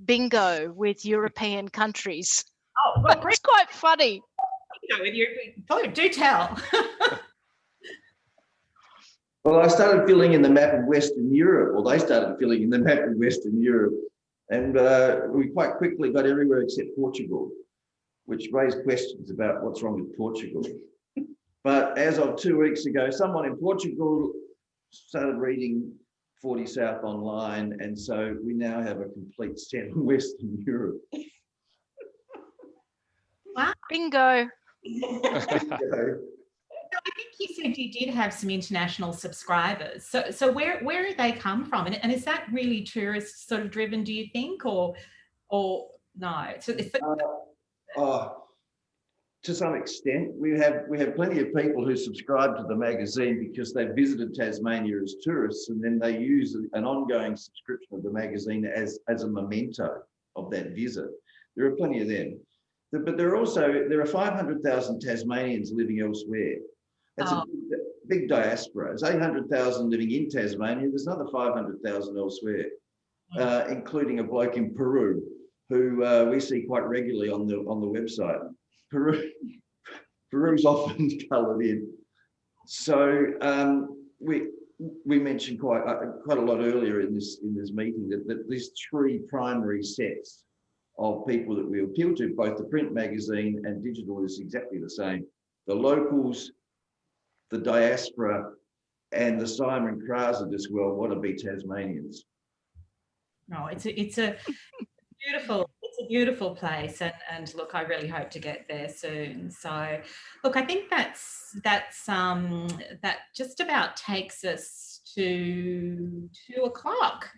bingo with European countries.
Oh, well,
it's quite funny.
Do tell.
Well, I started filling in the map of Western Europe, or they started filling in the map of Western Europe, and we quite quickly got everywhere except Portugal, which raised questions about what's wrong with Portugal. But as of 2 weeks ago, someone in Portugal started reading 40 South online, and so we now have a complete set of Western Europe.
Wow.
Bingo.
I think you said you did have some international subscribers. So where do they come from? And is that really tourist sort of driven, do you think, or no? So
to some extent, we have plenty of people who subscribe to the magazine because they visited Tasmania as tourists, and then they use an ongoing subscription of the magazine as a memento of that visit. There are plenty of them. But there are 500,000 Tasmanians living elsewhere. That's a big diaspora. There's 800,000 living in Tasmania. There's another 500,000 elsewhere, including a bloke in Peru who we see quite regularly on the website. Peru's often coloured in. So we mentioned quite a lot earlier in this meeting that these three primary sets of people that we appeal to, both the print magazine and digital, is exactly the same. The locals, the diaspora, and the Simon Crars of this world want to be Tasmanians.
No, it's a beautiful place, and look, I really hope to get there soon. So look, I think that just about takes us to 2 o'clock.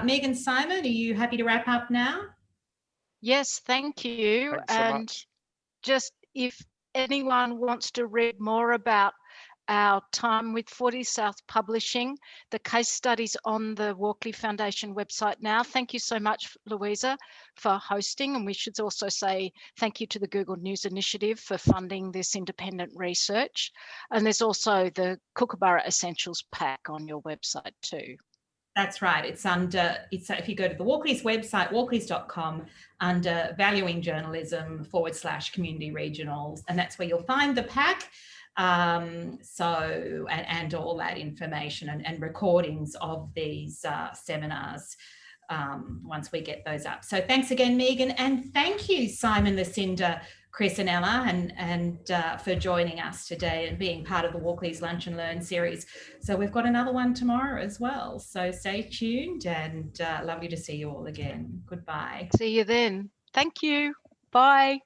Megan, Simon, are you happy to wrap up now?
Yes, thank you.
Thanks so much.
Just if anyone wants to read more about our time with 40 South Publishing, the case studies on the Walkley Foundation website now. Thank you so much, Louisa, for hosting. And we should also say thank you to the Google News Initiative for funding this independent research. And there's also the Kookaburra Essentials Pack on your website too.
That's right. It's under, if you go to the Walkleys website, walkleys.com, under Valuing Journalism /community regionals, and that's where you'll find the pack. And all that information and recordings of these seminars once we get those up. So thanks again, Megan, and thank you, Simon, Lucinda, Chris and Ella, and for joining us today and being part of the Walkleys Lunch and Learn series. So we've got another one tomorrow as well. So stay tuned, and lovely to see you all again. Goodbye.
See you then. Thank you. Bye.